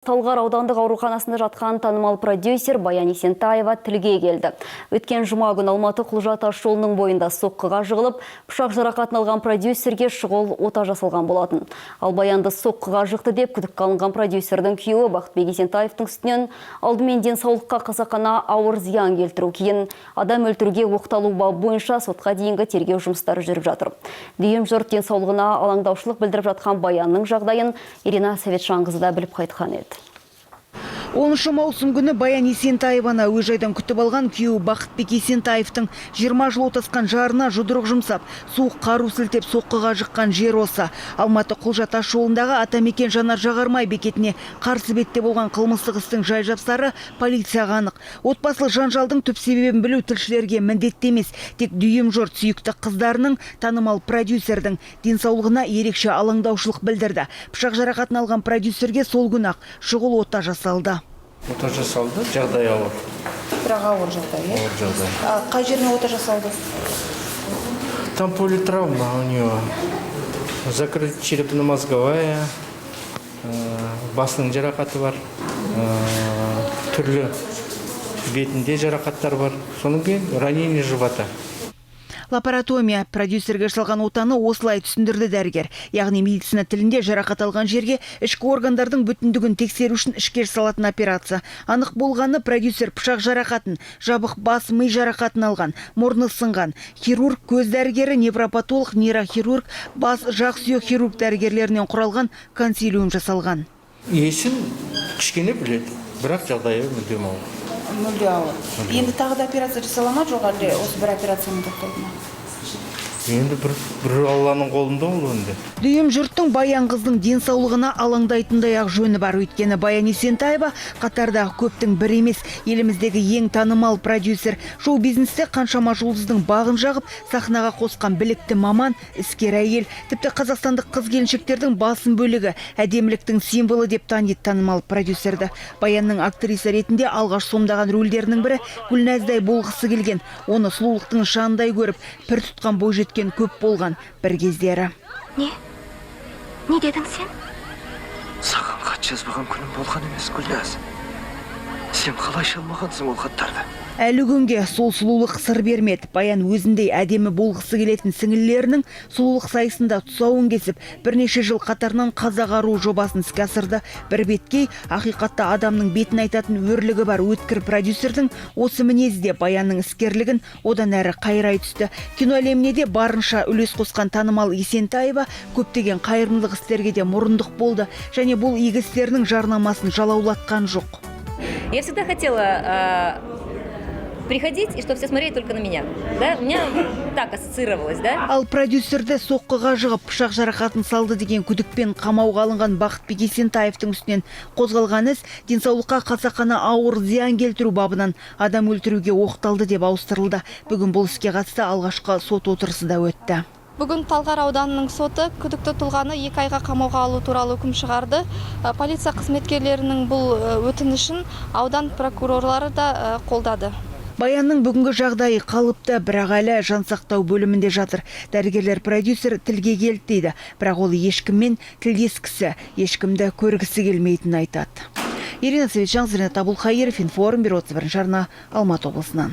Талғар аудандық ауруханасында жатқан танымал продюсер Баян Есентаева тілге келді. Өткен жұма күні Алматы Құлжа тас жолының бойында соққыға жығылып, пышақ жарақатын алған продюсерге шұғыл ота жасалған болатын. Ал Баянды соққыға жықты деп күдікке алынған продюсердің күйеуі Бақытбек Есентаевтың үстінен алдымен денсаулыққа қасақана ауыр зиян келтіру, кейін адам өлтіруге оқталу бабы бойынша сотқа дейінгі тергеу жұмыстары жүріп жатыр. Дүйім жұрт денсаулығына алаңдаушылық білдіріп жатқан Баянның жағдайын Ирина Советшанқызы да біліп қайтқан еді. 10 маусым күні Баян Есентаеваны әуежайдан күтіп алған күйеуі Бақытбек Есентаевтың 20 жыл отасқан жарына жұдырық жұмсап, суық қару сілтеп соққыға жыққан жер осы. Алматы Құлжа тас жолындағы Атамекен жанар-жағармай бекетіне қарсы бетте болған қылмыстық істің жай-жапсары полицияға анық. Отбасылық жанжалдың түп себебін білу тілшілерге міндетті емес, тек дүйім жұрт сүйікті қыздарының, танымал продюсердің денсаулығына ерекше алаңдаушылық білдірді. Пышақ жарақатын алған продюсерге сол күні-ақ шұғыл ота жасалды. Ота жасалды, жағдай ауыр. Бірақ ауыр жағдай, иә? Ауыр жағдай. Қай жеріне ота жасалды? Там политравма у него. Закрыта черепно-мозговая, басының жарақаты бар, түрлі бетінде жарақаттар бар. Соның кейін ранение живота. Лапаротомия продюсерге жасалған отаны осылай түсіндірді дәрігер. Яғни медицина тілінде жарақат алған жерге ішкі органдардың бүтіндігін тексеру үшін ішке жасалатын операция. Анық болғаны продюсер пышақ жарақатын, жабық бас ми жарақатын алған, мұрны сынған. Хирург, көз дәрігері, невропатолог, нейрохирург, бас жақ сүйек хирург дәрігерлерінен құралған консилиум жасалған. Есін кішкене біледі, бірақ жағдайы мүлдем ауыр. Мүлде ауыр. Енді тағы да операция жасала ма, жоқ әлде осы бір операциямен тоқтайды ма? Енді бір Алланың қолында ол енді. Дүйім жұрттың Баян қыздың денсаулығына алаңдайтындай ақ жөні бар. Өйткені Баян Есентаева қатардағы көптің бір емес, еліміздегі ең танымал продюсер. Шоу-бизнесте қаншама жұлдыздың бағын жағып, сахнаға қосқан білікті маман, іскер әйел. Тіпті қазақстандық қыз-келіншектердің басым бөлігі әдеміліктің символы деп таниды танымал продюсерді. Баянның актриса ретінде алғаш сомдаған рөлдерінің бірі Гүлназдай болғысы келген. Оны сұлулықтың шаңдай көріп, пір тұтқан бойжеткен көп болған бір кездері. Не дедің сен? Саған хат жазбаған күнім болған емес, Гүлназ. Сен қалайша алмағансың ол хаттарды? Әлі күнге сол сұлулық сыр бермеді. Баян өзіндей әдемі болғысы келетін сіңілілерінің сұлулық сайысында тұсауын кесіп, бірнеше жыл қатарынан қазақ аруы жобасын іске асырды. Бір беткей, ақиқатта адамның бетін айтатын өрлігі бар өткір продюсердің осы мінезде Баянның іскерлігін одан әрі қайрай түсті. Кино әлеміне де барынша үлес қосқан танымал Есентаева көптеген қайырымдылық істерге де мұрындық болды, және бұл игі істерінің жарнамасын жалаулатқан жоқ. Я всегда хотела приходить, и чтобы все смотрели только на меня. Да? У меня так ассоциировалось, да? Ал продюсерді соққыға жығып пышақ жарақатын салды деген күдікпен қамауға алынған Бақытбек Есентаевтың үстінен қозғалған іс денсаулыққа қасақана ауыр зиян келтіру бабынан адам өлтіруге оқталды деп ауыстырылды. Бүгін бұл іске қатысты алғашқы сот отырысы да өтті. Бүгін Талғар ауданының соты күдікті тұлғаны 2 айға қамауға алу туралы үкім шығарды. Полиция қызметкерлерінің бұл өтінішін аудан прокурорлары да қолдады. Баянның бүгінгі жағдайы қалыпты, бірақ әлі жансақтау бөлімінде жатыр. Дәрігерлер продюсер тілге келді дейді, бірақ ол ешкіммен тілдескісі, ешкімді көргісі келмейтінін айтады. Ирина Советшанқызы, Ренат Абулхаиров, Информ, Бюро 21 арна, Алматы облысынан.